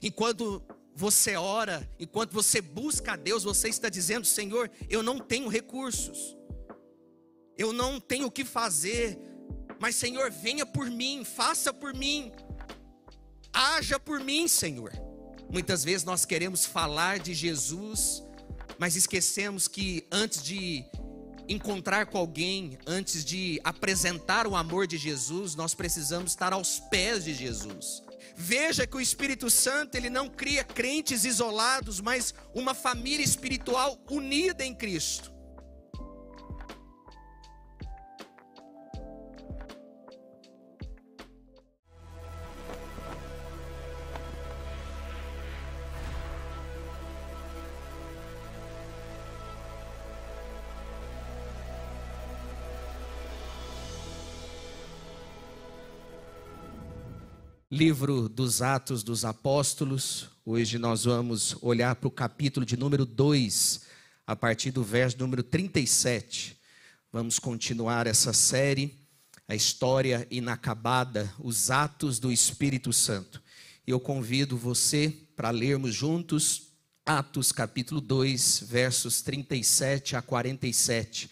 Enquanto você ora, enquanto você busca a Deus, você está dizendo: Senhor, eu não tenho recursos, eu não tenho o que fazer, mas Senhor, venha por mim, faça por mim, haja por mim, Senhor. Muitas vezes nós queremos falar de Jesus, mas esquecemos que antes de encontrar com alguém, antes de apresentar o amor de Jesus, nós precisamos estar aos pés de Jesus. Veja que o Espírito Santo, ele não cria crentes isolados, mas uma família espiritual unida em Cristo. Livro dos Atos dos Apóstolos. Hoje nós vamos olhar para o capítulo de número 2, a partir do verso número 37. Vamos continuar essa série, a história inacabada, os Atos do Espírito Santo. Eu convido você para lermos juntos Atos capítulo 2, versos 37 a 47.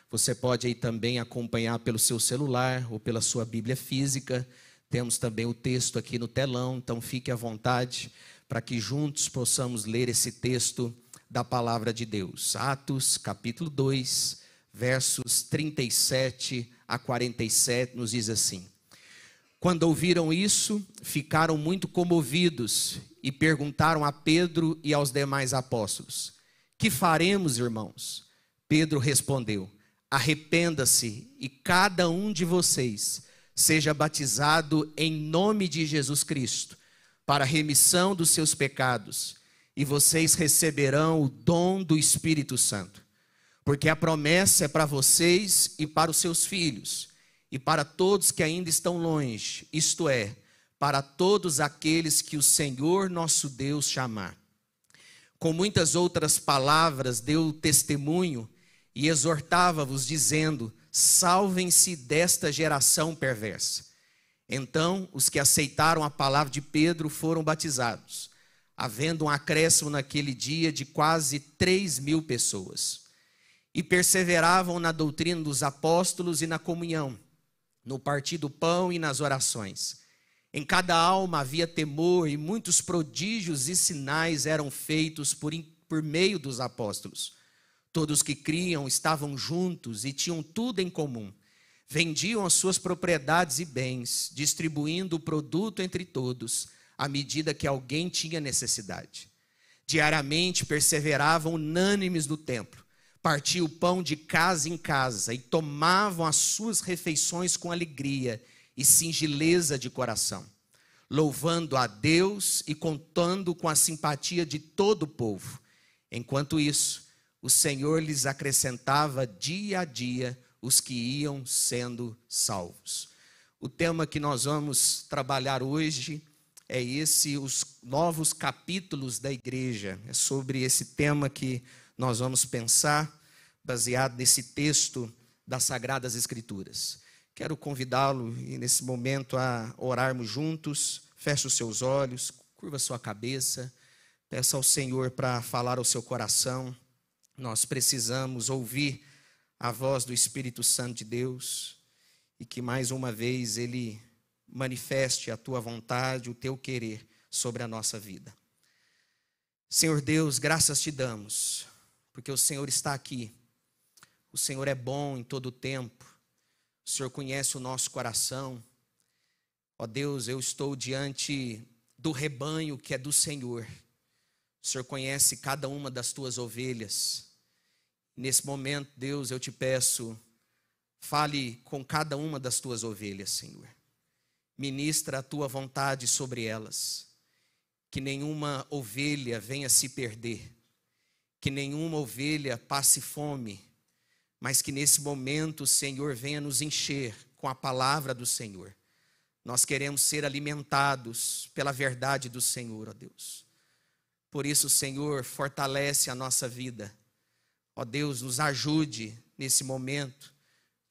Você pode aí também acompanhar pelo seu celular ou pela sua Bíblia física. Temos também o texto aqui no telão, então fique à vontade para que juntos possamos ler esse texto da palavra de Deus. Atos, capítulo 2, versos 37 a 47, nos diz assim: Quando ouviram isso, ficaram muito comovidos e perguntaram a Pedro e aos demais apóstolos: Que faremos, irmãos? Pedro respondeu: Arrependa-se e cada um de vocês seja batizado em nome de Jesus Cristo, para a remissão dos seus pecados, e vocês receberão o dom do Espírito Santo. Porque a promessa é para vocês e para os seus filhos, e para todos que ainda estão longe, isto é, para todos aqueles que o Senhor nosso Deus chamar. Com muitas outras palavras deu testemunho e exortava-vos, dizendo: Salvem-se desta geração perversa. Então, os que aceitaram a palavra de Pedro foram batizados, havendo um acréscimo naquele dia de quase 3.000 pessoas. E perseveravam na doutrina dos apóstolos e na comunhão, no partir do pão e nas orações. Em cada alma havia temor, e muitos prodígios e sinais eram feitos por meio dos apóstolos. Todos que criam estavam juntos e tinham tudo em comum. Vendiam as suas propriedades e bens, distribuindo o produto entre todos, à medida que alguém tinha necessidade. Diariamente perseveravam unânimes no templo, partiam o pão de casa em casa e tomavam as suas refeições com alegria e singeleza de coração, louvando a Deus e contando com a simpatia de todo o povo. Enquanto isso, o Senhor lhes acrescentava dia a dia os que iam sendo salvos. O tema que nós vamos trabalhar hoje é esse, os novos capítulos da igreja. É sobre esse tema que nós vamos pensar, baseado nesse texto das Sagradas Escrituras. Quero convidá-lo nesse momento a orarmos juntos. Feche os seus olhos, curva a sua cabeça, peça ao Senhor para falar ao seu coração. Nós precisamos ouvir a voz do Espírito Santo de Deus e que mais uma vez Ele manifeste a tua vontade, o teu querer sobre a nossa vida. Senhor Deus, graças te damos, porque o Senhor está aqui. O Senhor é bom em todo o tempo. O Senhor conhece o nosso coração. Ó Deus, eu estou diante do rebanho que é do Senhor. O Senhor conhece cada uma das tuas ovelhas. Nesse momento, Deus, eu te peço, fale com cada uma das tuas ovelhas, Senhor. Ministra a tua vontade sobre elas. Que nenhuma ovelha venha se perder. Que nenhuma ovelha passe fome. Mas que nesse momento o Senhor venha nos encher com a palavra do Senhor. Nós queremos ser alimentados pela verdade do Senhor, ó Deus. Por isso, Senhor, fortalece a nossa vida. Ó Deus, nos ajude nesse momento.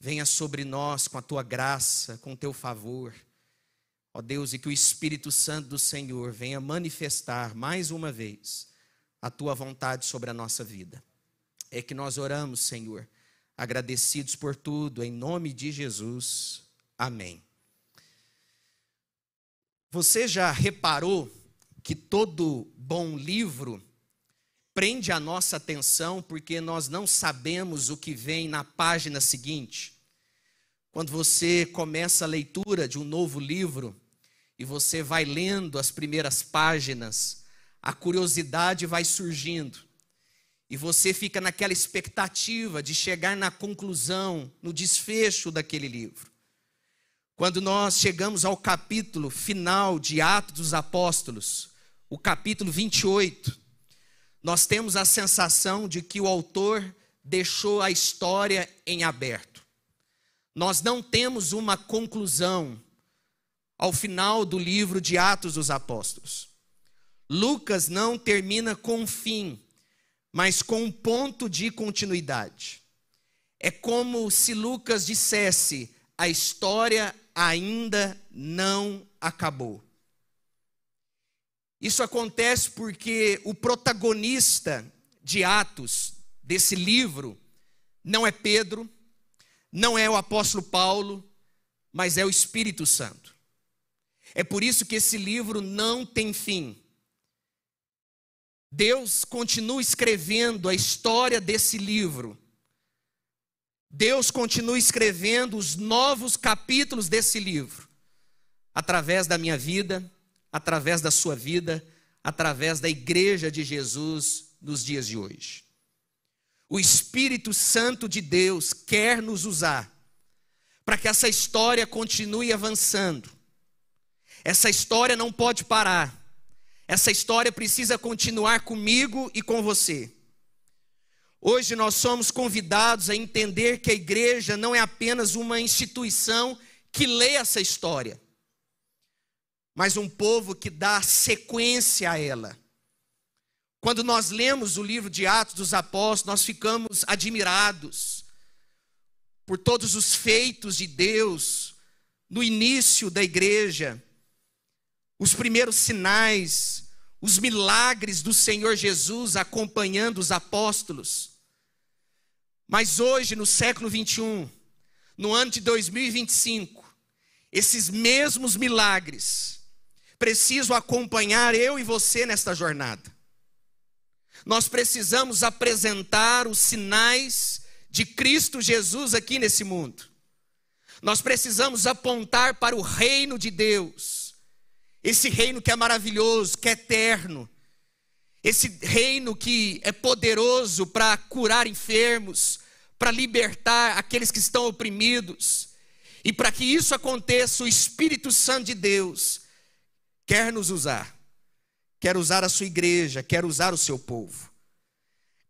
Venha sobre nós com a tua graça, com o teu favor. Ó Deus, e que o Espírito Santo do Senhor venha manifestar mais uma vez a tua vontade sobre a nossa vida. É que nós oramos, Senhor, agradecidos por tudo, em nome de Jesus. Amém. Você já reparou que todo bom livro prende a nossa atenção porque nós não sabemos o que vem na página seguinte? Quando você começa a leitura de um novo livro e você vai lendo as primeiras páginas, a curiosidade vai surgindo e você fica naquela expectativa de chegar na conclusão, no desfecho daquele livro. Quando nós chegamos ao capítulo final de Atos dos Apóstolos, o capítulo 28, nós temos a sensação de que o autor deixou a história em aberto. Nós não temos uma conclusão ao final do livro de Atos dos Apóstolos. Lucas não termina com um fim, mas com um ponto de continuidade. É como se Lucas dissesse: a história ainda não acabou. Isso acontece porque o protagonista de Atos, desse livro, não é Pedro, não é o apóstolo Paulo, mas é o Espírito Santo. É por isso que esse livro não tem fim. Deus continua escrevendo a história desse livro. Deus continua escrevendo os novos capítulos desse livro, através da minha vida, através da sua vida, através da igreja de Jesus nos dias de hoje. O Espírito Santo de Deus quer nos usar para que essa história continue avançando. Essa história não pode parar. Essa história precisa continuar comigo e com você. Hoje nós somos convidados a entender que a igreja não é apenas uma instituição que lê essa história, mas um povo que dá sequência a ela. Quando nós lemos o livro de Atos dos Apóstolos, nós ficamos admirados por todos os feitos de Deus no início da igreja, os primeiros sinais, os milagres do Senhor Jesus acompanhando os apóstolos. Mas hoje, no século 21, no ano de 2025, esses mesmos milagres precisam acompanhar eu e você nesta jornada. Nós precisamos apresentar os sinais de Cristo Jesus aqui nesse mundo. Nós precisamos apontar para o reino de Deus. Esse reino que é maravilhoso, que é eterno. Esse reino que é poderoso para curar enfermos, para libertar aqueles que estão oprimidos. E para que isso aconteça, o Espírito Santo de Deus quer nos usar. Quer usar a sua igreja, quer usar o seu povo.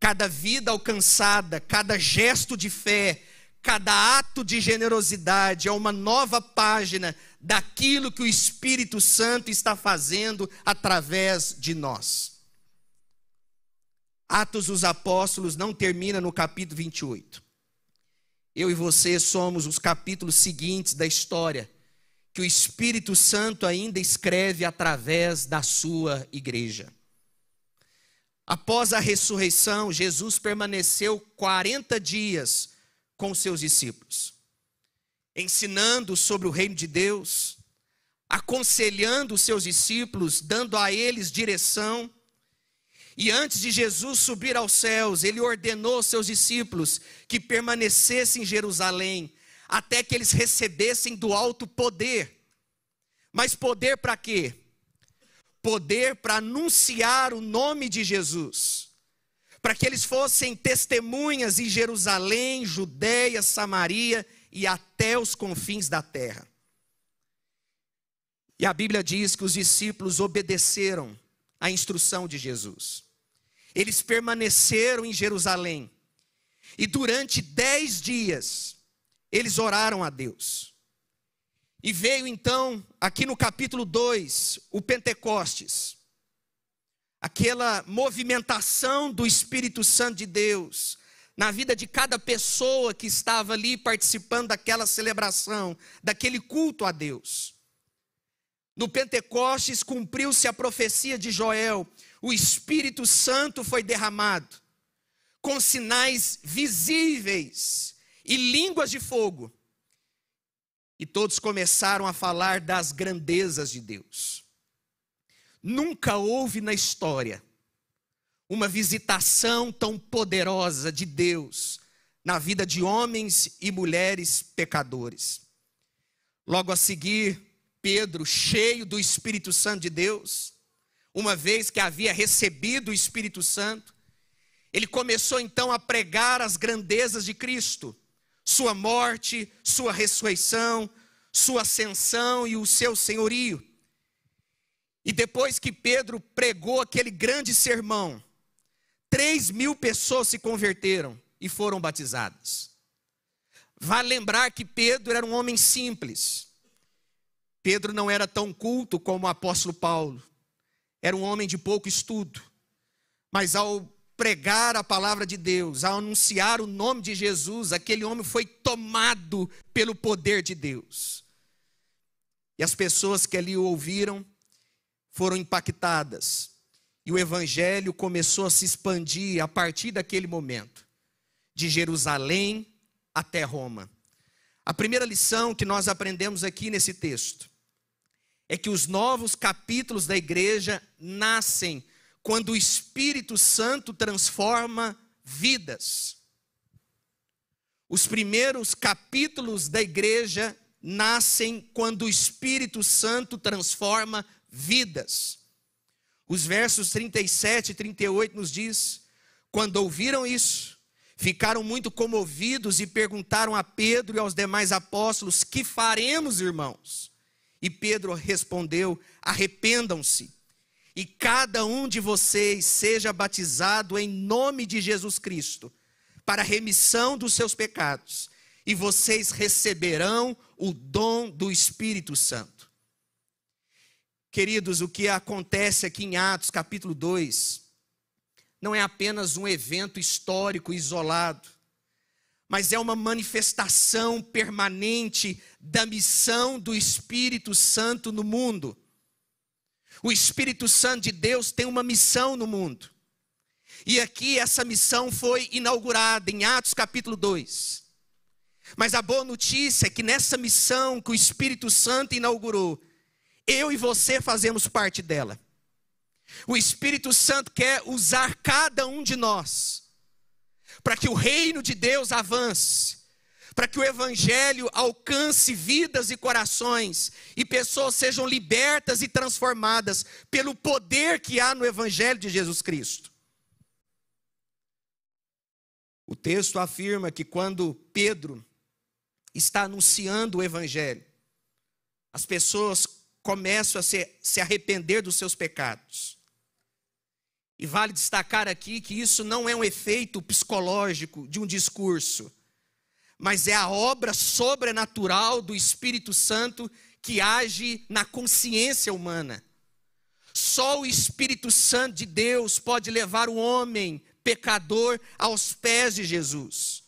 Cada vida alcançada, cada gesto de fé, cada ato de generosidade é uma nova página daquilo que o Espírito Santo está fazendo através de nós. Atos dos Apóstolos não termina no capítulo 28. Eu e você somos os capítulos seguintes da história que o Espírito Santo ainda escreve através da sua igreja. Após a ressurreição, Jesus permaneceu 40 dias com seus discípulos, ensinando sobre o reino de Deus, aconselhando os seus discípulos, dando a eles direção. E antes de Jesus subir aos céus, ele ordenou aos seus discípulos que permanecessem em Jerusalém, até que eles recebessem do alto poder. Mas poder para quê? Poder para anunciar o nome de Jesus, para que eles fossem testemunhas em Jerusalém, Judeia, Samaria e até os confins da terra. E a Bíblia diz que os discípulos obedeceram à instrução de Jesus. Eles permaneceram em Jerusalém e durante 10 dias eles oraram a Deus. E veio então, aqui no capítulo 2, o Pentecostes. Aquela movimentação do Espírito Santo de Deus na vida de cada pessoa que estava ali participando daquela celebração, daquele culto a Deus. No Pentecostes cumpriu-se a profecia de Joel. O Espírito Santo foi derramado, com sinais visíveis e línguas de fogo. E todos começaram a falar das grandezas de Deus. Nunca houve na história uma visitação tão poderosa de Deus na vida de homens e mulheres pecadores. Logo a seguir, Pedro, cheio do Espírito Santo de Deus, uma vez que havia recebido o Espírito Santo, ele começou então a pregar as grandezas de Cristo, sua morte, sua ressurreição, sua ascensão e o seu senhorio. E depois que Pedro pregou aquele grande sermão, 3.000 pessoas se converteram e foram batizadas. Vale lembrar que Pedro era um homem simples. Pedro não era tão culto como o apóstolo Paulo. Era um homem de pouco estudo. Mas ao pregar a palavra de Deus, ao anunciar o nome de Jesus, aquele homem foi tomado pelo poder de Deus. E as pessoas que ali o ouviram foram impactadas. E o evangelho começou a se expandir a partir daquele momento, de Jerusalém até Roma. A primeira lição que nós aprendemos aqui nesse texto é que os novos capítulos da igreja nascem quando o Espírito Santo transforma vidas. Os primeiros capítulos da igreja nascem quando o Espírito Santo transforma vidas. Os versos 37 e 38 nos diz: quando ouviram isso, ficaram muito comovidos e perguntaram a Pedro e aos demais apóstolos: que faremos, irmãos? E Pedro respondeu: arrependam-se, e cada um de vocês seja batizado em nome de Jesus Cristo, para a remissão dos seus pecados, e vocês receberão o dom do Espírito Santo. Queridos, o que acontece aqui em Atos capítulo 2, não é apenas um evento histórico isolado, mas é uma manifestação permanente da missão do Espírito Santo no mundo. O Espírito Santo de Deus tem uma missão no mundo. E aqui essa missão foi inaugurada em Atos capítulo 2. Mas a boa notícia é que nessa missão que o Espírito Santo inaugurou, eu e você fazemos parte dela. O Espírito Santo quer usar cada um de nós para que o reino de Deus avance, para que o evangelho alcance vidas e corações, e pessoas sejam libertas e transformadas pelo poder que há no evangelho de Jesus Cristo. O texto afirma que quando Pedro está anunciando o evangelho, as pessoas começam a se arrepender dos seus pecados. E vale destacar aqui que isso não é um efeito psicológico de um discurso, mas é a obra sobrenatural do Espírito Santo que age na consciência humana. Só o Espírito Santo de Deus pode levar o homem pecador aos pés de Jesus.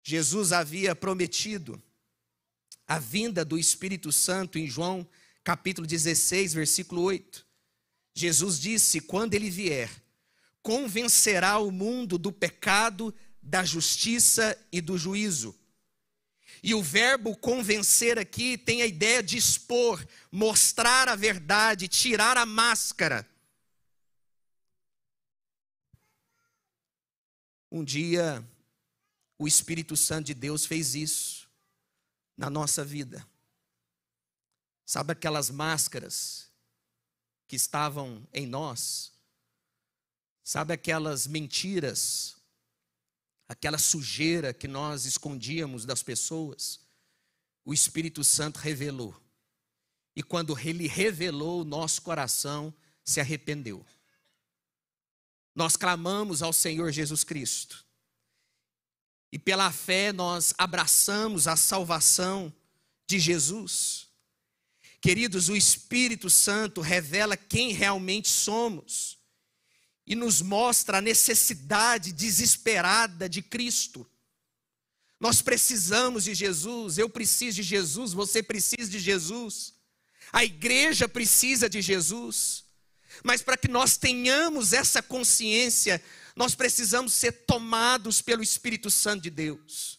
Jesus havia prometido a vinda do Espírito Santo em João capítulo 16, versículo 8. Jesus disse: quando ele vier, convencerá o mundo do pecado, da justiça e do juízo. E o verbo convencer aqui tem a ideia de expor, mostrar a verdade, tirar a máscara. Um dia, o Espírito Santo de Deus fez isso na nossa vida. Sabe aquelas máscaras que estavam em nós? Sabe aquelas mentiras, aquela sujeira que nós escondíamos das pessoas? O Espírito Santo revelou. E quando ele revelou, o nosso coração se arrependeu. Nós clamamos ao Senhor Jesus Cristo. E pela fé nós abraçamos a salvação de Jesus. Queridos, o Espírito Santo revela quem realmente somos e nos mostra a necessidade desesperada de Cristo. Nós precisamos de Jesus, eu preciso de Jesus, você precisa de Jesus. A igreja precisa de Jesus. Mas para que nós tenhamos essa consciência, nós precisamos ser tomados pelo Espírito Santo de Deus.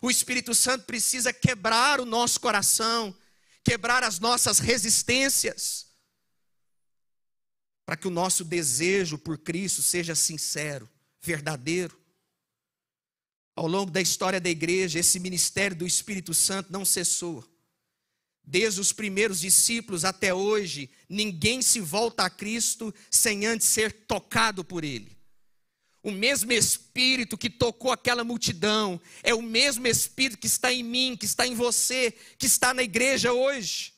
O Espírito Santo precisa quebrar o nosso coração, quebrar as nossas resistências, para que o nosso desejo por Cristo seja sincero, verdadeiro. Ao longo da história da igreja, esse ministério do Espírito Santo não cessou. Desde os primeiros discípulos até hoje, ninguém se volta a Cristo sem antes ser tocado por Ele. O mesmo Espírito que tocou aquela multidão, é o mesmo Espírito que está em mim, que está em você, que está na igreja hoje.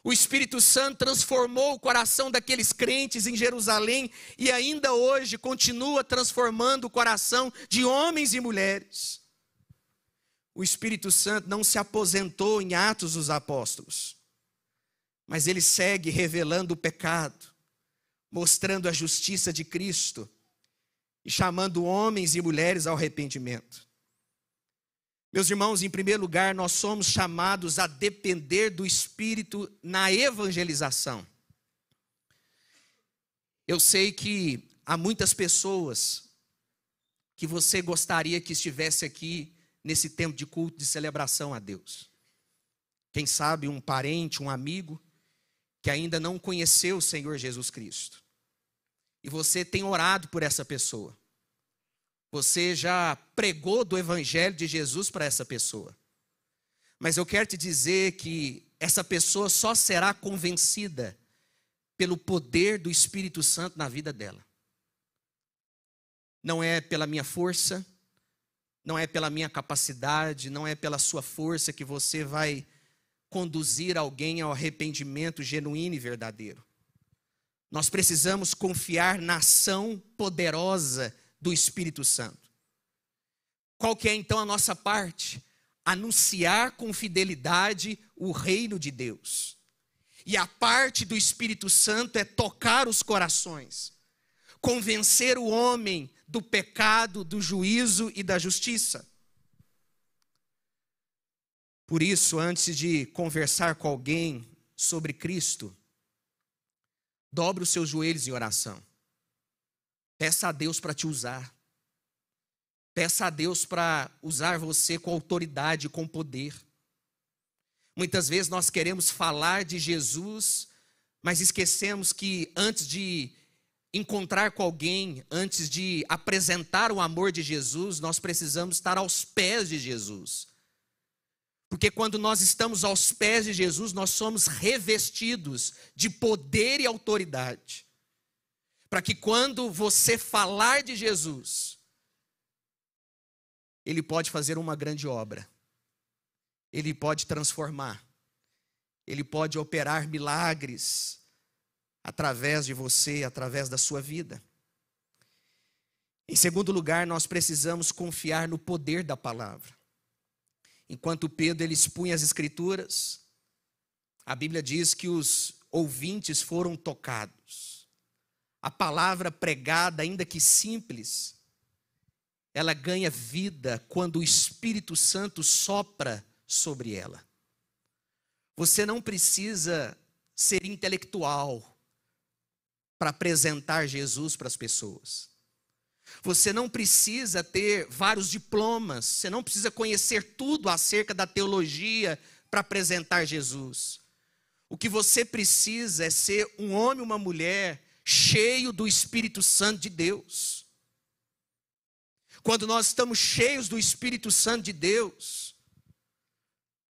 O Espírito Santo transformou o coração daqueles crentes em Jerusalém e ainda hoje continua transformando o coração de homens e mulheres. O Espírito Santo não se aposentou em Atos dos Apóstolos, mas ele segue revelando o pecado, mostrando a justiça de Cristo e chamando homens e mulheres ao arrependimento. Meus irmãos, em primeiro lugar, nós somos chamados a depender do Espírito na evangelização. Eu sei que há muitas pessoas que você gostaria que estivesse aqui nesse tempo de culto, de celebração a Deus. Quem sabe um parente, um amigo, que ainda não conheceu o Senhor Jesus Cristo. E você tem orado por essa pessoa. Você já pregou do Evangelho de Jesus para essa pessoa. Mas eu quero te dizer que essa pessoa só será convencida pelo poder do Espírito Santo na vida dela. Não é pela minha força, não é pela minha capacidade, não é pela sua força que você vai conduzir alguém ao arrependimento genuíno e verdadeiro. Nós precisamos confiar na ação poderosa do Espírito Santo. Qual que é então a nossa parte? Anunciar com fidelidade o reino de Deus. E a parte do Espírito Santo é tocar os corações, convencer o homem do pecado, do juízo e da justiça. Por isso, antes de conversar com alguém sobre Cristo, dobre os seus joelhos em oração. Peça a Deus para te usar. Peça a Deus para usar você com autoridade, com poder. Muitas vezes nós queremos falar de Jesus, mas esquecemos que antes de encontrar com alguém, antes de apresentar o amor de Jesus, nós precisamos estar aos pés de Jesus. Porque quando nós estamos aos pés de Jesus, nós somos revestidos de poder e autoridade. Para que quando você falar de Jesus, Ele pode fazer uma grande obra. Ele pode transformar. Ele pode operar milagres através de você, através da sua vida. Em segundo lugar, nós precisamos confiar no poder da palavra. Enquanto Pedro ele expunha as Escrituras, a Bíblia diz que os ouvintes foram tocados. A palavra pregada, ainda que simples, ela ganha vida quando o Espírito Santo sopra sobre ela. Você não precisa ser intelectual para apresentar Jesus para as pessoas. Você não precisa ter vários diplomas, você não precisa conhecer tudo acerca da teologia para apresentar Jesus. O que você precisa é ser um homem, uma mulher cheio do Espírito Santo de Deus. Quando nós estamos cheios do Espírito Santo de Deus,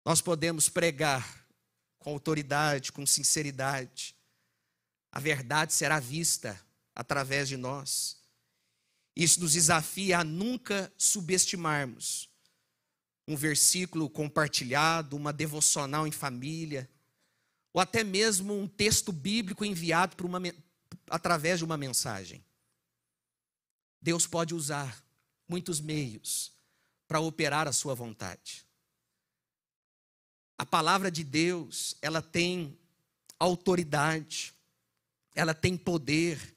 nós podemos pregar com autoridade, com sinceridade. A verdade será vista através de nós. Isso nos desafia a nunca subestimarmos um versículo compartilhado, uma devocional em família, ou até mesmo um texto bíblico enviado através de uma mensagem. Deus pode usar muitos meios para operar a sua vontade. A palavra de Deus, ela tem autoridade, ela tem poder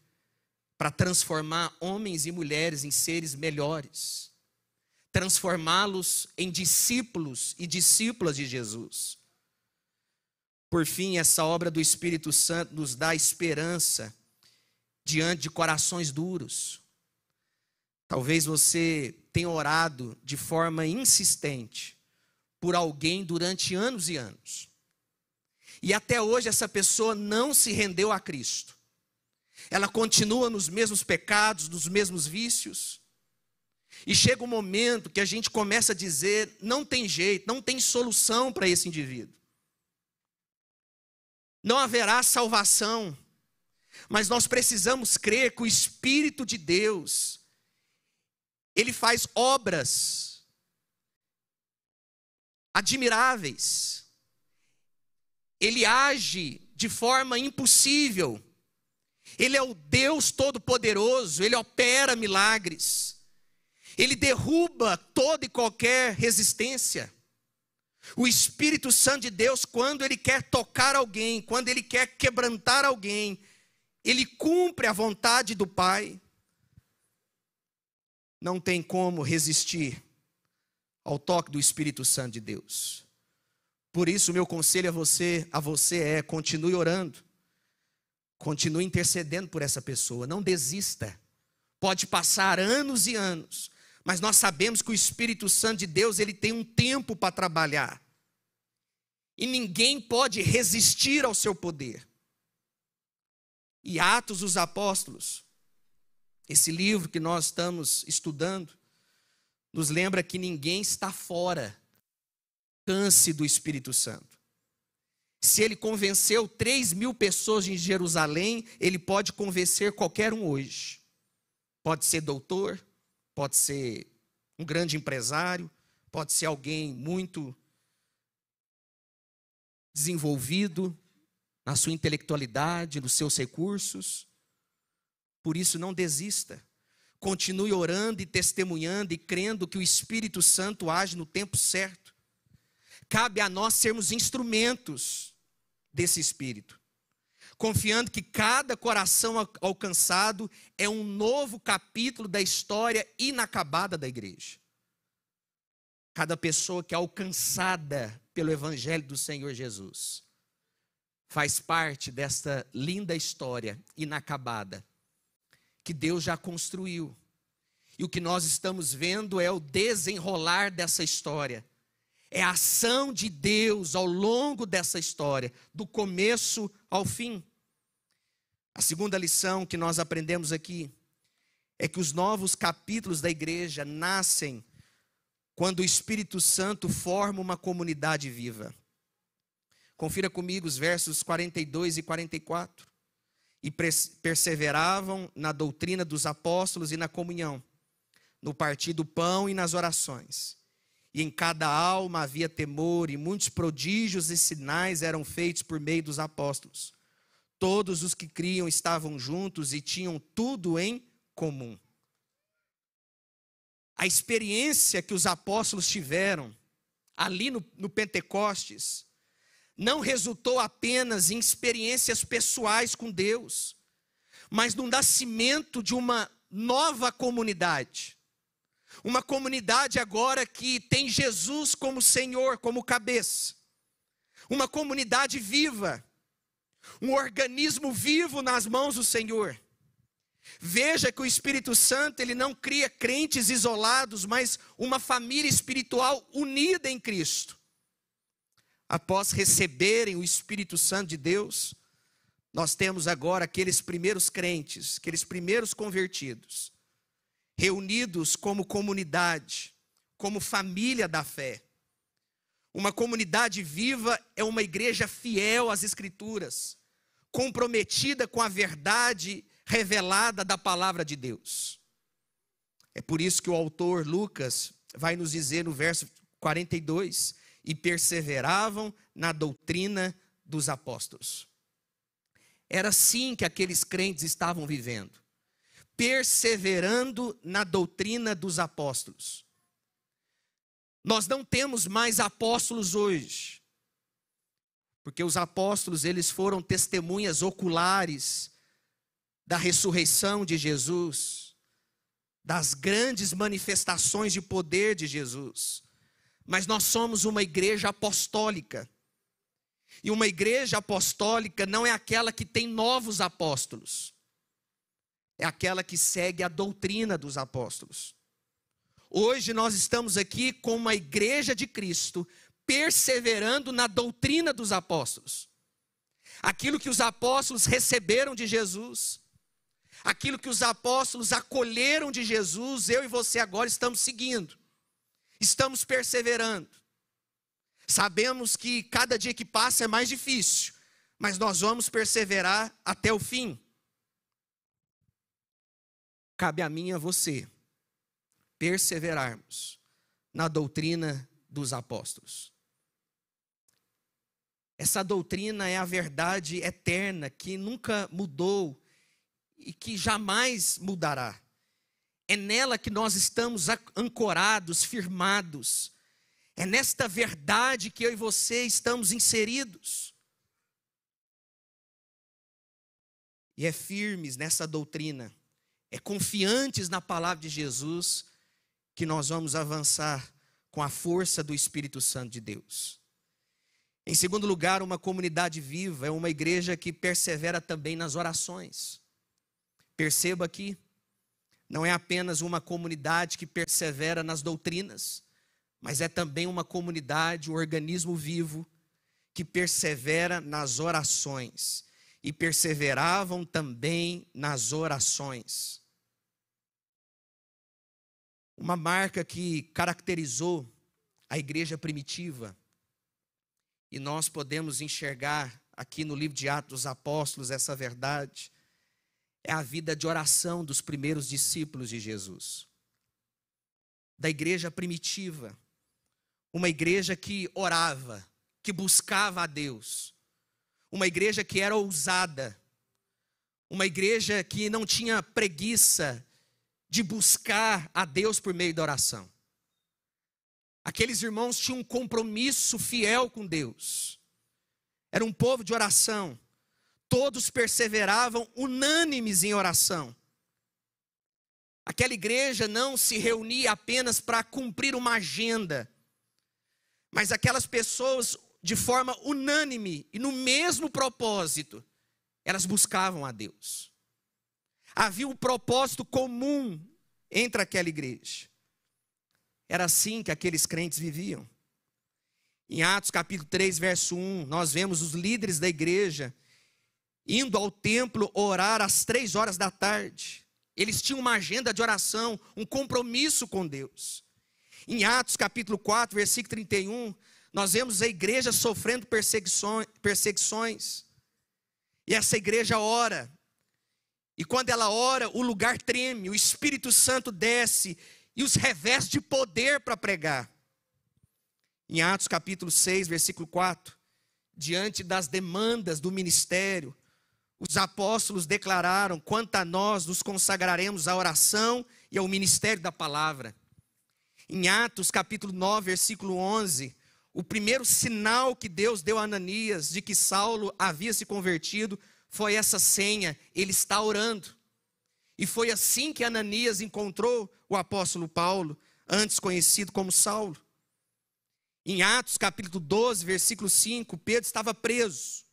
para transformar homens e mulheres em seres melhores, transformá-los em discípulos e discípulas de Jesus. Por fim, essa obra do Espírito Santo nos dá esperança diante de corações duros. Talvez você tenha orado de forma insistente por alguém durante anos e anos. E até hoje essa pessoa não se rendeu a Cristo. Ela continua nos mesmos pecados, nos mesmos vícios. E chega um momento que a gente começa a dizer, não tem jeito, não tem solução para esse indivíduo. Não haverá salvação. Mas nós precisamos crer que o Espírito de Deus, Ele faz obras admiráveis. Ele age de forma impossível. Ele é o Deus Todo-Poderoso, Ele opera milagres. Ele derruba toda e qualquer resistência. O Espírito Santo de Deus, quando Ele quer tocar alguém, quando Ele quer quebrantar alguém, Ele cumpre a vontade do Pai. Não tem como resistir ao toque do Espírito Santo de Deus. Por isso, meu conselho a você é, continue orando. Continue intercedendo por essa pessoa, não desista. Pode passar anos e anos, mas nós sabemos que o Espírito Santo de Deus, ele tem um tempo para trabalhar. E ninguém pode resistir ao seu poder. E Atos dos Apóstolos, esse livro que nós estamos estudando, nos lembra que ninguém está fora do alcance do Espírito Santo. Se ele convenceu 3.000 pessoas em Jerusalém, ele pode convencer qualquer um hoje. Pode ser doutor, pode ser um grande empresário, pode ser alguém muito desenvolvido na sua intelectualidade, nos seus recursos. Por isso, não desista. Continue orando e testemunhando e crendo que o Espírito Santo age no tempo certo. Cabe a nós sermos instrumentos desse Espírito, confiando que cada coração alcançado é um novo capítulo da história inacabada da igreja. Cada pessoa que é alcançada pelo Evangelho do Senhor Jesus faz parte desta linda história inacabada que Deus já construiu. E o que nós estamos vendo é o desenrolar dessa história. É a ação de Deus ao longo dessa história, do começo ao fim. A segunda lição que nós aprendemos aqui é que os novos capítulos da igreja nascem quando o Espírito Santo forma uma comunidade viva. Confira comigo os versos 42 e 44. E perseveravam na doutrina dos apóstolos e na comunhão, no partir do pão e nas orações. E em cada alma havia temor, e muitos prodígios e sinais eram feitos por meio dos apóstolos. Todos os que criam estavam juntos e tinham tudo em comum. A experiência que os apóstolos tiveram ali no Pentecostes não resultou apenas em experiências pessoais com Deus, mas no nascimento de uma nova comunidade. Uma comunidade agora que tem Jesus como Senhor, como cabeça. Uma comunidade viva. Um organismo vivo nas mãos do Senhor. Veja que o Espírito Santo, ele não cria crentes isolados, mas uma família espiritual unida em Cristo. Após receberem o Espírito Santo de Deus, nós temos agora aqueles primeiros crentes, aqueles primeiros convertidos, reunidos como comunidade, como família da fé. Uma comunidade viva é uma igreja fiel às Escrituras, comprometida com a verdade revelada da palavra de Deus. É por isso que o autor Lucas vai nos dizer no verso 42, e perseveravam na doutrina dos apóstolos. Era assim que aqueles crentes estavam vivendo, perseverando na doutrina dos apóstolos. Nós não temos mais apóstolos hoje, porque os apóstolos, eles foram testemunhas oculares da ressurreição de Jesus, das grandes manifestações de poder de Jesus, mas nós somos uma igreja apostólica. E uma igreja apostólica não é aquela que tem novos apóstolos, é aquela que segue a doutrina dos apóstolos. Hoje nós estamos aqui com uma igreja de Cristo, perseverando na doutrina dos apóstolos. Aquilo que os apóstolos receberam de Jesus, aquilo que os apóstolos acolheram de Jesus, eu e você agora estamos seguindo, estamos perseverando. Sabemos que cada dia que passa é mais difícil, mas nós vamos perseverar até o fim. Cabe a mim e a você perseverarmos na doutrina dos apóstolos. Essa doutrina é a verdade eterna que nunca mudou e que jamais mudará. É nela que nós estamos ancorados, firmados. É nesta verdade que eu e você estamos inseridos. E é firmes nessa doutrina, é confiantes na palavra de Jesus que nós vamos avançar com a força do Espírito Santo de Deus. Em segundo lugar, uma comunidade viva é uma igreja que persevera também nas orações. Perceba aqui, não é apenas uma comunidade que persevera nas doutrinas, mas é também uma comunidade, um organismo vivo, que persevera nas orações. E perseveravam também nas orações. Uma marca que caracterizou a igreja primitiva, e nós podemos enxergar aqui no livro de Atos dos Apóstolos essa verdade, é a vida de oração dos primeiros discípulos de Jesus. Da igreja primitiva, uma igreja que orava, que buscava a Deus, uma igreja que era ousada, uma igreja que não tinha preguiça de buscar a Deus por meio da oração. Aqueles irmãos tinham um compromisso fiel com Deus. Era um povo de oração. Todos perseveravam unânimes em oração. Aquela igreja não se reunia apenas para cumprir uma agenda, mas aquelas pessoas, de forma unânime e no mesmo propósito, elas buscavam a Deus. Havia um propósito comum entre aquela igreja. Era assim que aqueles crentes viviam. Em Atos capítulo 3, verso 1, nós vemos os líderes da igreja indo ao templo orar às 3 horas da tarde. Eles tinham uma agenda de oração, um compromisso com Deus. Em Atos capítulo 4, versículo 31, nós vemos a igreja sofrendo perseguições. E essa igreja ora. E quando ela ora, o lugar treme, o Espírito Santo desce e os reveste de poder para pregar. Em Atos capítulo 6, versículo 4, diante das demandas do ministério, os apóstolos declararam: quanto a nós, nos consagraremos à oração e ao ministério da palavra. Em Atos capítulo 9, versículo 11, o primeiro sinal que Deus deu a Ananias de que Saulo havia se convertido foi essa senha: ele está orando. E foi assim que Ananias encontrou o apóstolo Paulo, antes conhecido como Saulo. Em Atos capítulo 12, versículo 5, Pedro estava preso,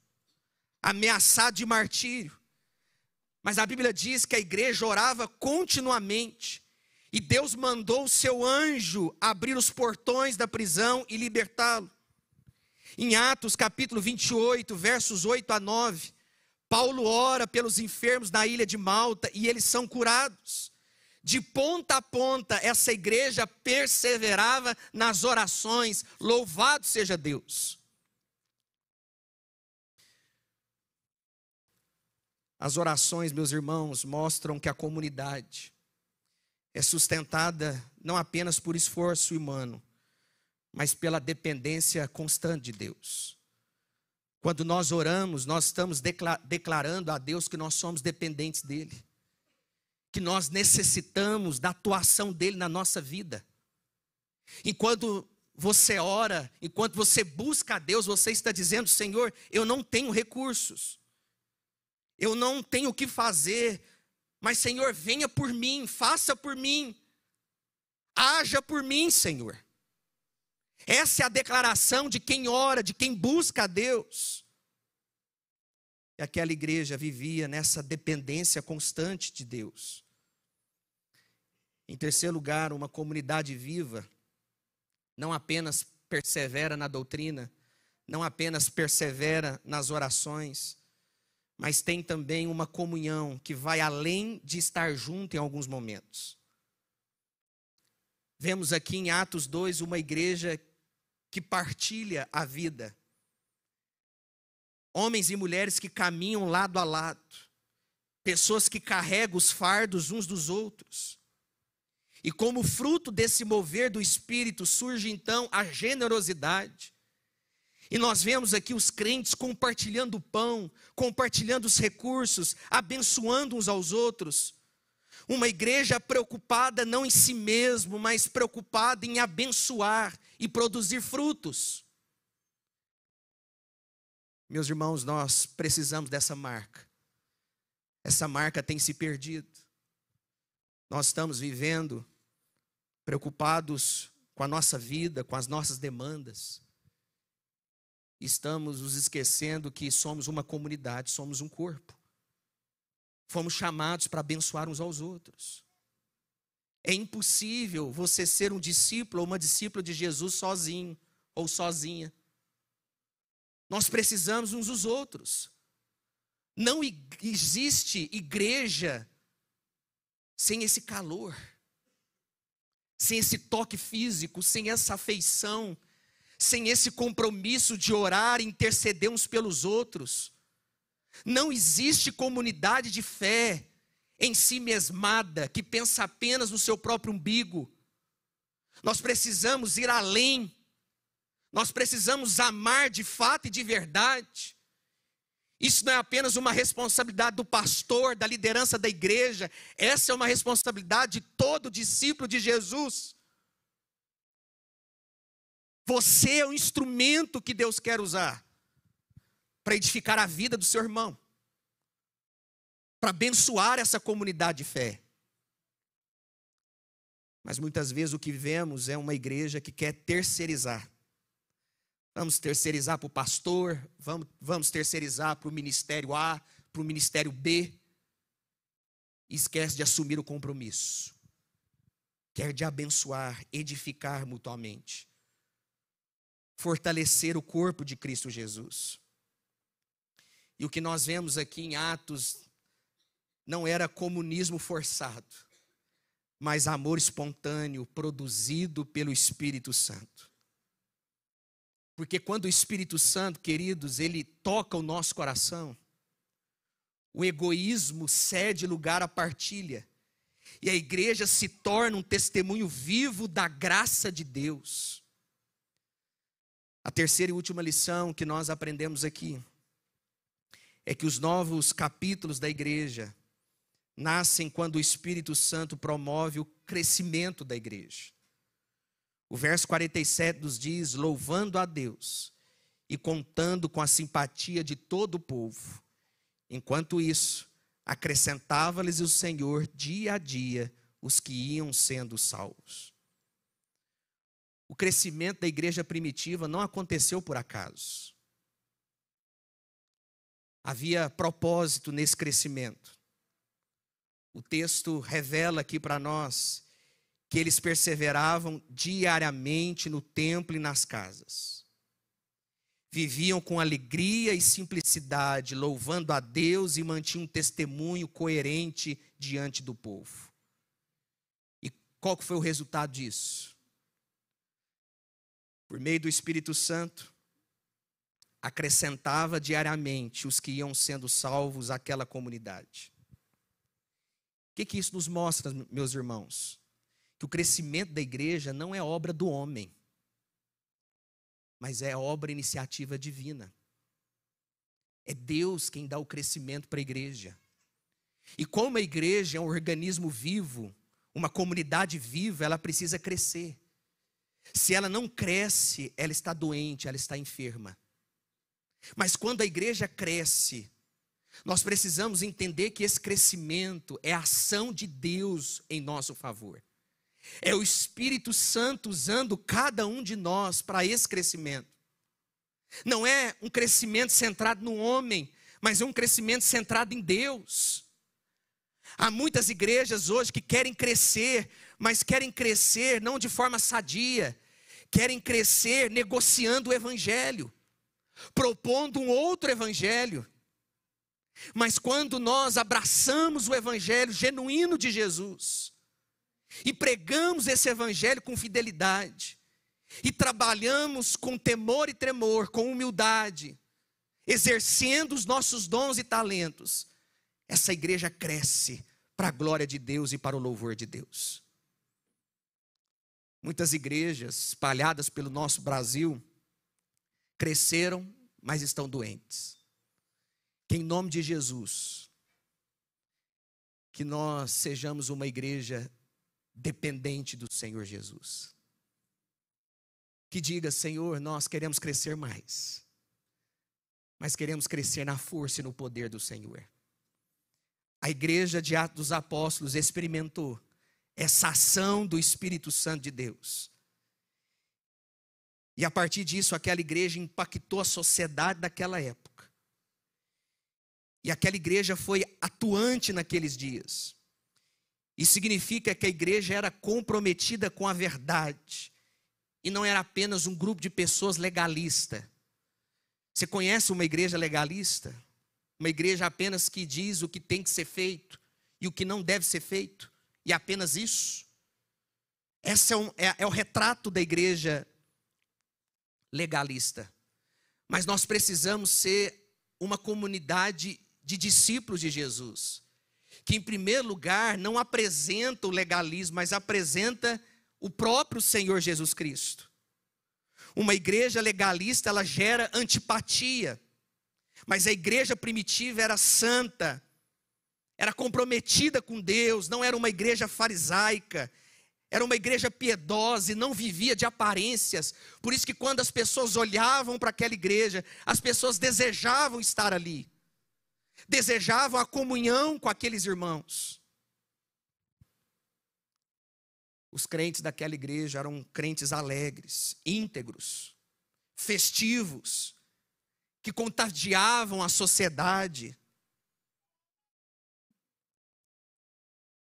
ameaçado de martírio. Mas a Bíblia diz que a igreja orava continuamente. E Deus mandou o seu anjo abrir os portões da prisão e libertá-lo. Em Atos capítulo 28, versos 8 a 9, Paulo ora pelos enfermos na ilha de Malta e eles são curados. De ponta a ponta, essa igreja perseverava nas orações. Louvado seja Deus. As orações, meus irmãos, mostram que a comunidade é sustentada não apenas por esforço humano, mas pela dependência constante de Deus. Quando nós oramos, nós estamos declarando a Deus que nós somos dependentes dEle, que nós necessitamos da atuação dEle na nossa vida. Enquanto você ora, enquanto você busca a Deus, você está dizendo: Senhor, eu não tenho recursos, eu não tenho o que fazer, Mas, Senhor, venha por mim, faça por mim, haja por mim, Senhor. Essa é a declaração de quem ora, de quem busca a Deus. E aquela igreja vivia nessa dependência constante de Deus. Em terceiro lugar, uma comunidade viva não apenas persevera na doutrina, não apenas persevera nas orações, mas tem também uma comunhão que vai além de estar junto em alguns momentos. Vemos aqui em Atos 2 uma igreja que partilha a vida. Homens e mulheres que caminham lado a lado. Pessoas que carregam os fardos uns dos outros. E como fruto desse mover do Espírito surge então a generosidade. E nós vemos aqui os crentes compartilhando o pão, compartilhando os recursos, abençoando uns aos outros. Uma igreja preocupada não em si mesmo, mas preocupada em abençoar e produzir frutos. Meus irmãos, nós precisamos dessa marca. Essa marca tem se perdido. Nós estamos vivendo preocupados com a nossa vida, com as nossas demandas. Estamos nos esquecendo que somos uma comunidade, somos um corpo. Fomos chamados para abençoar uns aos outros. É impossível você ser um discípulo ou uma discípula de Jesus sozinho ou sozinha. Nós precisamos uns dos outros. Não existe igreja sem esse calor, sem esse toque físico, sem essa afeição, sem esse compromisso de orar e interceder uns pelos outros. Não existe comunidade de fé em si mesmada, que pensa apenas no seu próprio umbigo. Nós precisamos ir além. Nós precisamos amar de fato e de verdade. Isso não é apenas uma responsabilidade do pastor, da liderança da igreja. Essa é uma responsabilidade de todo discípulo de Jesus. Você é o instrumento que Deus quer usar para edificar a vida do seu irmão, para abençoar essa comunidade de fé. Mas muitas vezes o que vemos é uma igreja que quer terceirizar. Vamos terceirizar para o pastor, vamos terceirizar para o ministério A, para o ministério B. E esquece de assumir o compromisso. Quer de abençoar, edificar mutuamente. Fortalecer o corpo de Cristo Jesus. E o que nós vemos aqui em Atos não era comunismo forçado, mas amor espontâneo produzido pelo Espírito Santo. Porque quando o Espírito Santo, queridos, ele toca o nosso coração, o egoísmo cede lugar à partilha. E a igreja se torna um testemunho vivo da graça de Deus. A terceira e última lição que nós aprendemos aqui é que os novos capítulos da igreja nascem quando o Espírito Santo promove o crescimento da igreja. O verso 47 nos diz: louvando a Deus e contando com a simpatia de todo o povo. Enquanto isso, acrescentava-lhes o Senhor dia a dia os que iam sendo salvos. O crescimento da igreja primitiva não aconteceu por acaso. Havia propósito nesse crescimento. O texto revela aqui para nós que eles perseveravam diariamente no templo e nas casas. Viviam com alegria e simplicidade, louvando a Deus, e mantinham um testemunho coerente diante do povo. E qual que foi o resultado disso? Por meio do Espírito Santo, acrescentava diariamente os que iam sendo salvos àquela comunidade. O que isso nos mostra, meus irmãos? Que o crescimento da igreja não é obra do homem, mas é obra e iniciativa divina. É Deus quem dá o crescimento para a igreja. E como a igreja é um organismo vivo, uma comunidade viva, ela precisa crescer. Se ela não cresce, ela está doente, ela está enferma. Mas quando a igreja cresce, Nós precisamos entender que esse crescimento é a ação de Deus em nosso favor. É o Espírito Santo usando cada um de nós para esse crescimento. Não é um crescimento centrado no homem, mas é um crescimento centrado em Deus. Há muitas igrejas hoje que querem crescer, mas querem crescer não de forma sadia. Querem crescer negociando o evangelho, propondo um outro evangelho. Mas quando nós abraçamos o evangelho genuíno de Jesus, e pregamos esse evangelho com fidelidade, e trabalhamos com temor e tremor, com humildade, exercendo os nossos dons e talentos, essa igreja cresce para a glória de Deus e para o louvor de Deus. Muitas igrejas espalhadas pelo nosso Brasil cresceram, mas estão doentes. Que em nome de Jesus, que nós sejamos uma igreja dependente do Senhor Jesus. Que diga: Senhor, nós queremos crescer mais, mas queremos crescer na força e no poder do Senhor. A igreja de Atos dos Apóstolos experimentou essa ação do Espírito Santo de Deus. E a partir disso, aquela igreja impactou a sociedade daquela época. E aquela igreja foi atuante naqueles dias. Isso significa que a igreja era comprometida com a verdade. E não era apenas um grupo de pessoas legalista. Você conhece uma igreja legalista? Uma igreja apenas que diz o que tem que ser feito e o que não deve ser feito. E apenas isso. Esse é o retrato da igreja legalista. Mas nós precisamos ser uma comunidade de discípulos de Jesus, que em primeiro lugar não apresenta o legalismo, mas apresenta o próprio Senhor Jesus Cristo. Uma igreja legalista, ela gera antipatia, mas a igreja primitiva era santa, era comprometida com Deus, não era uma igreja farisaica, era uma igreja piedosa e não vivia de aparências. Por isso que quando as pessoas olhavam para aquela igreja, as pessoas desejavam estar ali, desejavam a comunhão com aqueles irmãos. Os crentes daquela igreja eram crentes alegres, íntegros, festivos, que contagiavam a sociedade.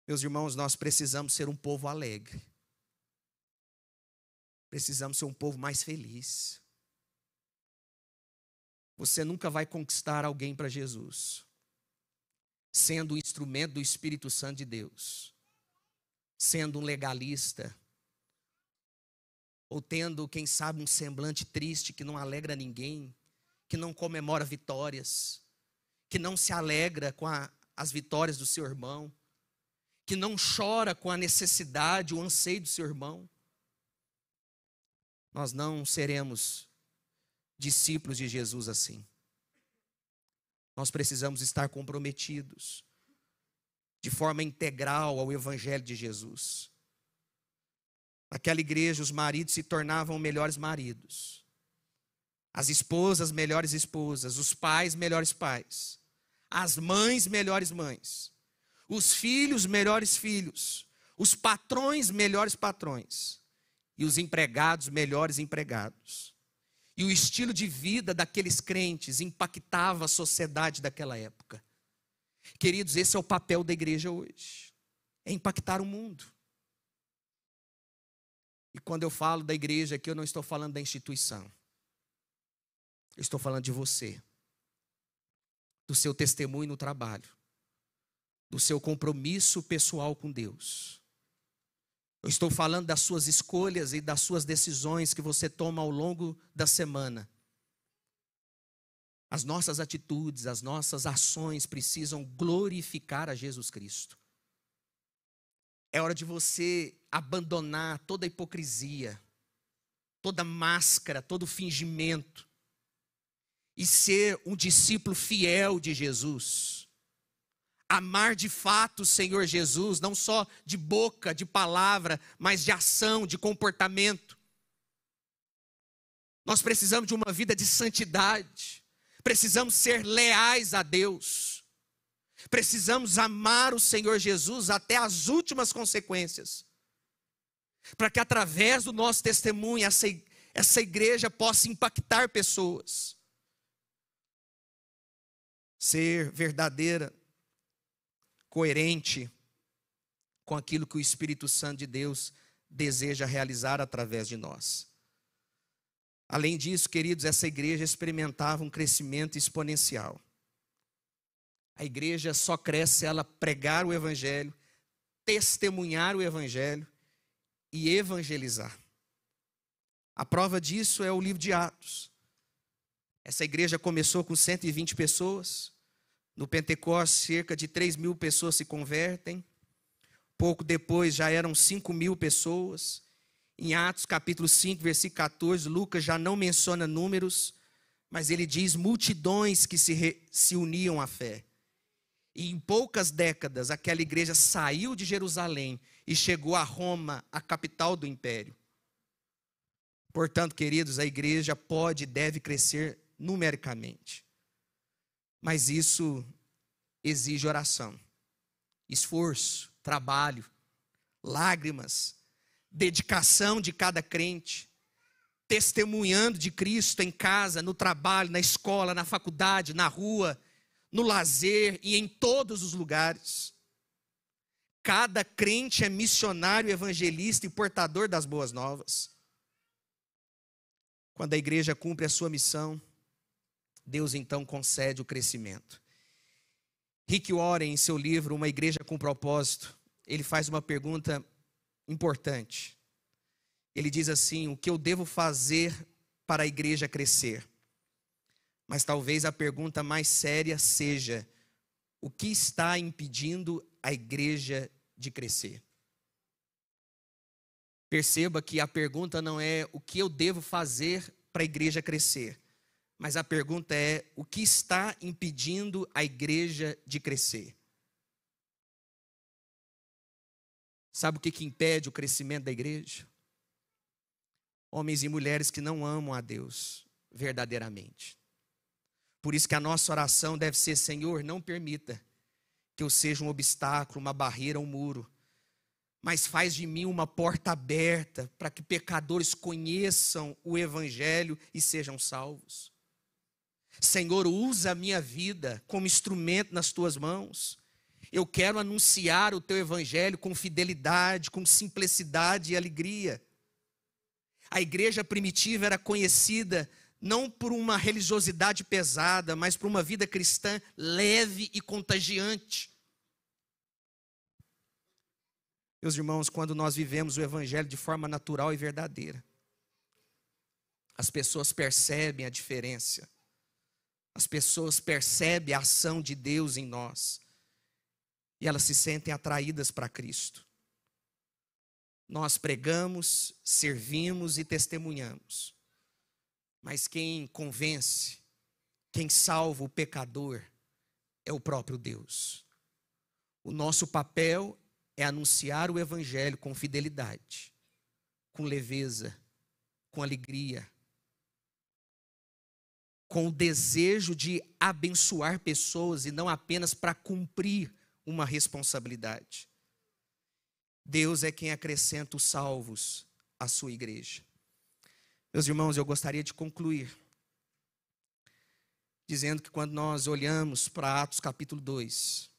Meus irmãos, nós precisamos ser um povo alegre. Precisamos ser um povo mais feliz. Você nunca vai conquistar alguém para Jesus sendo um instrumento do Espírito Santo de Deus, sendo um legalista, ou tendo, quem sabe, um semblante triste que não alegra ninguém, que não comemora vitórias, que não se alegra com as vitórias do seu irmão, que não chora com a necessidade, o anseio do seu irmão. Nós não seremos discípulos de Jesus assim. Nós precisamos estar comprometidos de forma integral ao Evangelho de Jesus. Naquela igreja, os maridos se tornavam melhores maridos, as esposas melhores esposas, os pais melhores pais, as mães melhores mães, os filhos melhores filhos, os patrões melhores patrões e os empregados melhores empregados. E o estilo de vida daqueles crentes impactava a sociedade daquela época. Queridos, esse é o papel da igreja hoje, é impactar o mundo. E quando eu falo da igreja aqui, eu não estou falando da instituição. Eu estou falando de você, do seu testemunho no trabalho, do seu compromisso pessoal com Deus. Eu estou falando das suas escolhas e das suas decisões que você toma ao longo da semana. As nossas atitudes, as nossas ações precisam glorificar a Jesus Cristo. É hora de você abandonar toda a hipocrisia, toda máscara, todo fingimento e ser um discípulo fiel de Jesus. Amar de fato o Senhor Jesus, não só de boca, de palavra, mas de ação, de comportamento. Nós precisamos de uma vida de santidade. Precisamos ser leais a Deus. Precisamos amar o Senhor Jesus até as últimas consequências, para que através do nosso testemunho essa igreja possa impactar pessoas. Ser verdadeira, coerente com aquilo que o Espírito Santo de Deus deseja realizar através de nós. Além disso, queridos, essa igreja experimentava um crescimento exponencial. A igreja só cresce se ela pregar o Evangelho, testemunhar o Evangelho e evangelizar. A prova disso é o livro de Atos. Essa igreja começou com 120 pessoas. No Pentecostes, cerca de 3.000 pessoas se convertem. Pouco depois já eram 5.000 pessoas. Em Atos capítulo 5, versículo 14, Lucas já não menciona números, mas ele diz multidões que se uniam à fé. E em poucas décadas, aquela igreja saiu de Jerusalém e chegou a Roma, a capital do império. Portanto, queridos, a igreja pode e deve crescer numericamente. Mas isso exige oração, esforço, trabalho, lágrimas, dedicação de cada crente, testemunhando de Cristo em casa, no trabalho, na escola, na faculdade, na rua, no lazer e em todos os lugares. Cada crente é missionário, evangelista e portador das boas novas. Quando a igreja cumpre a sua missão, Deus então concede o crescimento. Rick Warren, em seu livro Uma Igreja com Propósito, ele faz uma pergunta importante. Ele diz assim: o que eu devo fazer para a igreja crescer? Mas talvez a pergunta mais séria seja: o que está impedindo a igreja de crescer? Perceba que a pergunta não é o que eu devo fazer para a igreja crescer, mas a pergunta é: o que está impedindo a igreja de crescer? Sabe o que impede o crescimento da igreja? Homens e mulheres que não amam a Deus verdadeiramente. Por isso que a nossa oração deve ser: Senhor, não permita que eu seja um obstáculo, uma barreira, um muro, mas faz de mim uma porta aberta para que pecadores conheçam o Evangelho e sejam salvos. Senhor, usa a minha vida como instrumento nas tuas mãos. Eu quero anunciar o teu Evangelho com fidelidade, com simplicidade e alegria. A igreja primitiva era conhecida não por uma religiosidade pesada, mas por uma vida cristã leve e contagiante. Meus irmãos, quando nós vivemos o Evangelho de forma natural e verdadeira, as pessoas percebem a diferença. As pessoas percebem a ação de Deus em nós. E elas se sentem atraídas para Cristo. Nós pregamos, servimos e testemunhamos. Mas quem convence, quem salva o pecador, é o próprio Deus. O nosso papel é anunciar o Evangelho com fidelidade, com leveza, com alegria, com o desejo de abençoar pessoas e não apenas para cumprir uma responsabilidade. Deus é quem acrescenta os salvos à sua igreja. Meus irmãos, eu gostaria de concluir dizendo que quando nós olhamos para Atos capítulo 2,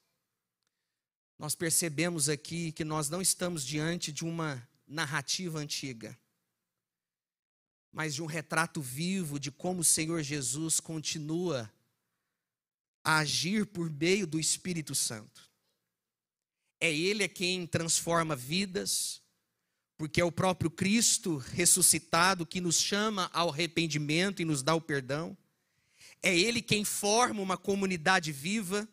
nós percebemos aqui que nós não estamos diante de uma narrativa antiga, mas de um retrato vivo de como o Senhor Jesus continua a agir por meio do Espírito Santo. É Ele quem transforma vidas, porque é o próprio Cristo ressuscitado que nos chama ao arrependimento e nos dá o perdão. É Ele quem forma uma comunidade viva,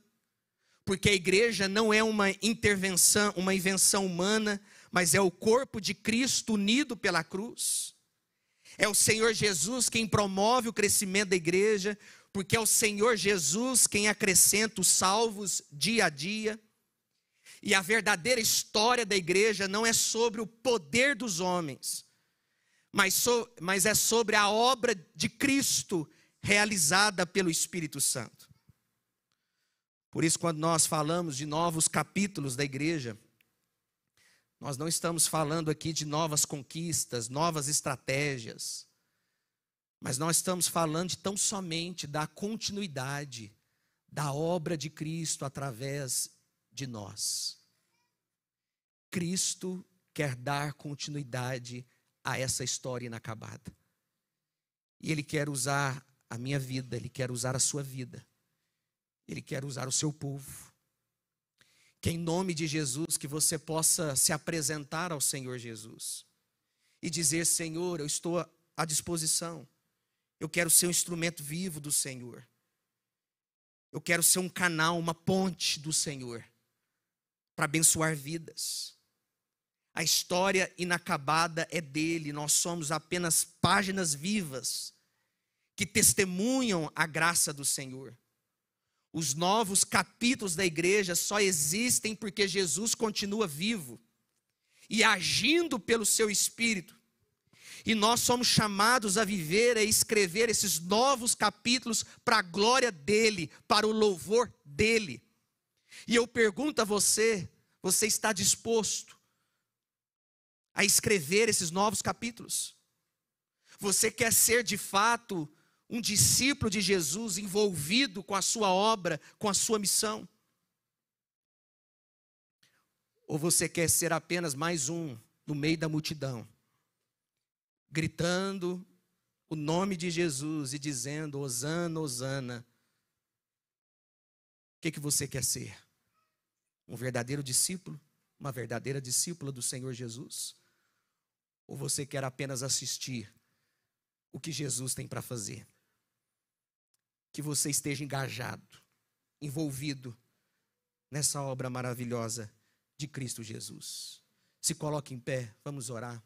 porque a igreja não é uma intervenção, uma invenção humana, mas é o corpo de Cristo unido pela cruz. É o Senhor Jesus quem promove o crescimento da igreja, porque é o Senhor Jesus quem acrescenta os salvos dia a dia. E a verdadeira história da igreja não é sobre o poder dos homens, mas é sobre a obra de Cristo realizada pelo Espírito Santo. Por isso, quando nós falamos de novos capítulos da igreja, nós não estamos falando aqui de novas conquistas, novas estratégias, mas nós estamos falando de tão somente da continuidade da obra de Cristo através de nós. Cristo quer dar continuidade a essa história inacabada. E Ele quer usar a minha vida, Ele quer usar a sua vida, Ele quer usar o seu povo. Que em nome de Jesus, que você possa se apresentar ao Senhor Jesus e dizer: Senhor, eu estou à disposição. Eu quero ser um instrumento vivo do Senhor. Eu quero ser um canal, uma ponte do Senhor para abençoar vidas. A história inacabada é dele, nós somos apenas páginas vivas que testemunham a graça do Senhor. Os novos capítulos da igreja só existem porque Jesus continua vivo e agindo pelo seu Espírito. E nós somos chamados a viver, a escrever esses novos capítulos para a glória dele, para o louvor dele. E eu pergunto a você, você está disposto a escrever esses novos capítulos? Você quer ser de fato um discípulo de Jesus envolvido com a sua obra, com a sua missão? Ou você quer ser apenas mais um no meio da multidão, gritando o nome de Jesus e dizendo: Hosana, Hosana? O que você quer ser? Um verdadeiro discípulo? Uma verdadeira discípula do Senhor Jesus? Ou você quer apenas assistir o que Jesus tem para fazer? Que você esteja engajado, envolvido nessa obra maravilhosa de Cristo Jesus. Se coloque em pé, vamos orar.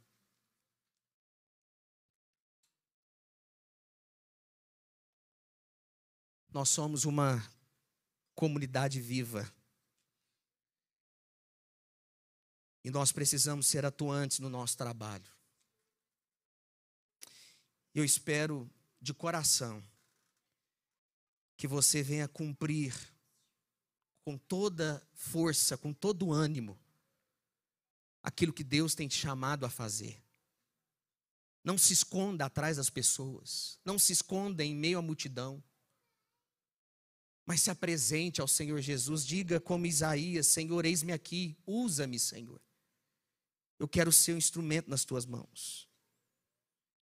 Nós somos uma comunidade viva. E nós precisamos ser atuantes no nosso trabalho. Eu espero de coração que você venha cumprir com toda força, com todo ânimo, aquilo que Deus tem te chamado a fazer. Não se esconda atrás das pessoas, não se esconda em meio à multidão, mas se apresente ao Senhor Jesus. Diga como Isaías: Senhor, eis-me aqui, usa-me, Senhor. Eu quero ser um instrumento nas tuas mãos.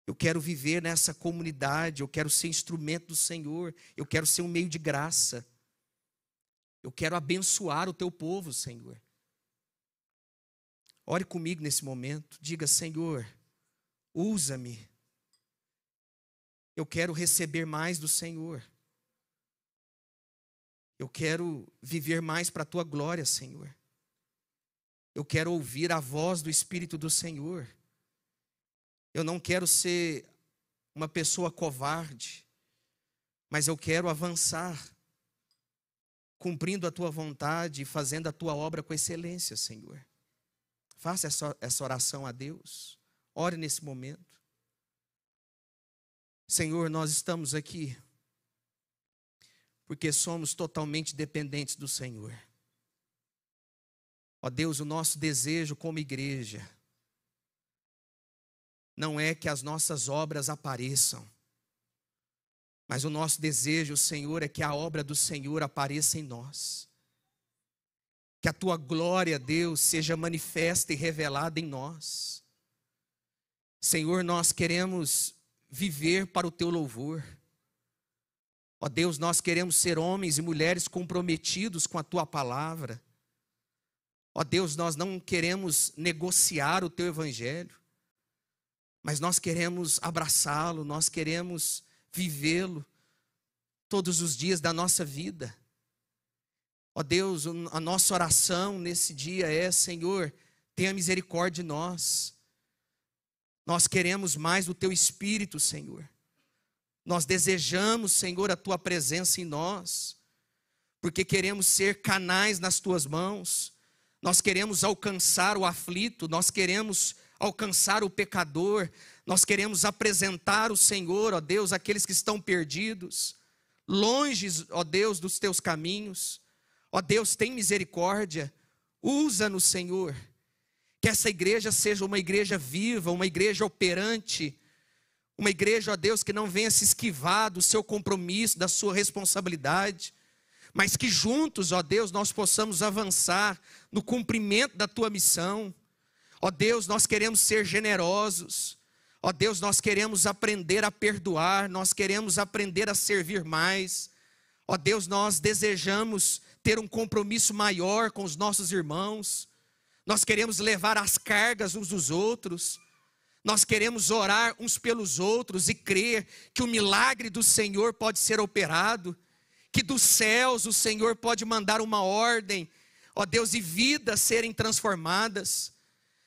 Eu quero viver nessa comunidade, eu quero ser instrumento do Senhor, eu quero ser um meio de graça. Eu quero abençoar o teu povo, Senhor. Ore comigo nesse momento, diga: Senhor, usa-me. Eu quero receber mais do Senhor. Eu quero viver mais para a tua glória, Senhor. Eu quero ouvir a voz do Espírito do Senhor. Eu não quero ser uma pessoa covarde, mas eu quero avançar, cumprindo a tua vontade e fazendo a tua obra com excelência, Senhor. Faça essa oração a Deus. Ore nesse momento. Senhor, nós estamos aqui porque somos totalmente dependentes do Senhor. Ó Deus, o nosso desejo como igreja não é que as nossas obras apareçam, mas o nosso desejo, Senhor, é que a obra do Senhor apareça em nós. Que a tua glória, Deus, seja manifesta e revelada em nós. Senhor, nós queremos viver para o teu louvor. Ó Deus, nós queremos ser homens e mulheres comprometidos com a tua palavra. Ó Deus, nós não queremos negociar o teu evangelho, mas nós queremos abraçá-lo, nós queremos vivê-lo todos os dias da nossa vida. Ó Deus, a nossa oração nesse dia é: Senhor, tenha misericórdia de nós. Nós queremos mais do teu Espírito, Senhor. Nós desejamos, Senhor, a tua presença em nós, porque queremos ser canais nas tuas mãos. Nós queremos alcançar o aflito, nós queremos alcançar o pecador, nós queremos apresentar o Senhor, ó Deus, aqueles que estão perdidos, longe, ó Deus, dos teus caminhos. Ó Deus, tem misericórdia, usa-nos, Senhor. Que essa igreja seja uma igreja viva, uma igreja operante, uma igreja, ó Deus, que não venha se esquivar do seu compromisso, da sua responsabilidade, mas que juntos, ó Deus, nós possamos avançar no cumprimento da tua missão. Ó Deus, nós queremos ser generosos. Ó Deus, nós queremos aprender a perdoar, nós queremos aprender a servir mais. Ó Deus, nós desejamos ter um compromisso maior com os nossos irmãos. Nós queremos levar as cargas uns dos outros. Nós queremos orar uns pelos outros e crer que o milagre do Senhor pode ser operado, que dos céus o Senhor pode mandar uma ordem, ó Deus, e vidas serem transformadas.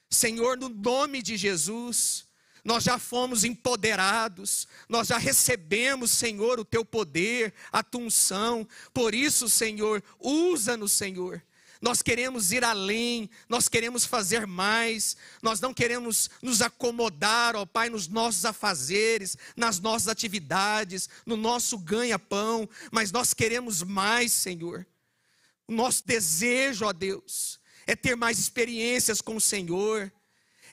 Senhor, no nome de Jesus, nós já fomos empoderados, nós já recebemos, Senhor, o teu poder, a tua unção. Por isso, Senhor, usa-nos, Senhor. Nós queremos ir além, nós queremos fazer mais, nós não queremos nos acomodar, ó Pai, nos nossos afazeres, nas nossas atividades, no nosso ganha-pão, mas nós queremos mais, Senhor. O nosso desejo, ó Deus, é ter mais experiências com o Senhor,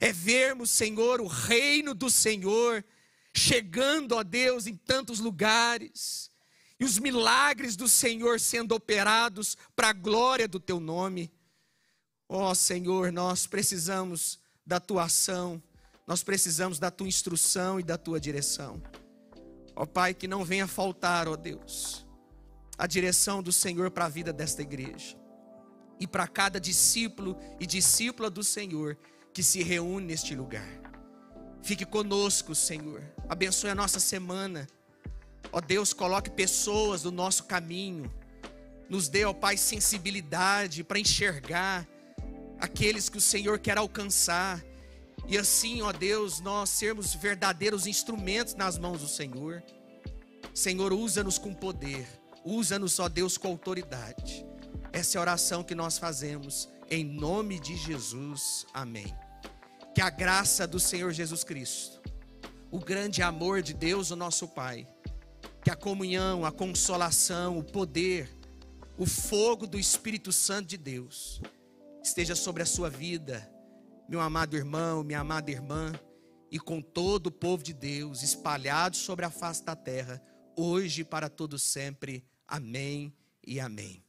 é vermos, Senhor, o reino do Senhor chegando, ó Deus, em tantos lugares, e os milagres do Senhor sendo operados para a glória do teu nome. Ó Senhor, nós precisamos da tua ação, nós precisamos da tua instrução e da tua direção. Ó Pai, que não venha faltar, ó Deus, a direção do Senhor para a vida desta igreja. E para cada discípulo e discípula do Senhor que se reúne neste lugar. Fique conosco, Senhor. Abençoe a nossa semana. Ó Deus, coloque pessoas no nosso caminho. Nos dê, ó Pai, sensibilidade para enxergar aqueles que o Senhor quer alcançar. E assim, ó Deus, nós sermos verdadeiros instrumentos nas mãos do Senhor. Senhor, usa-nos com poder. Usa-nos, ó Deus, com autoridade. Essa é a oração que nós fazemos, em nome de Jesus, amém. Que a graça do Senhor Jesus Cristo, o grande amor de Deus, o nosso Pai, que a comunhão, a consolação, o poder, o fogo do Espírito Santo de Deus, esteja sobre a sua vida, meu amado irmão, minha amada irmã, e com todo o povo de Deus, espalhado sobre a face da terra, hoje e para todo sempre, amém e amém.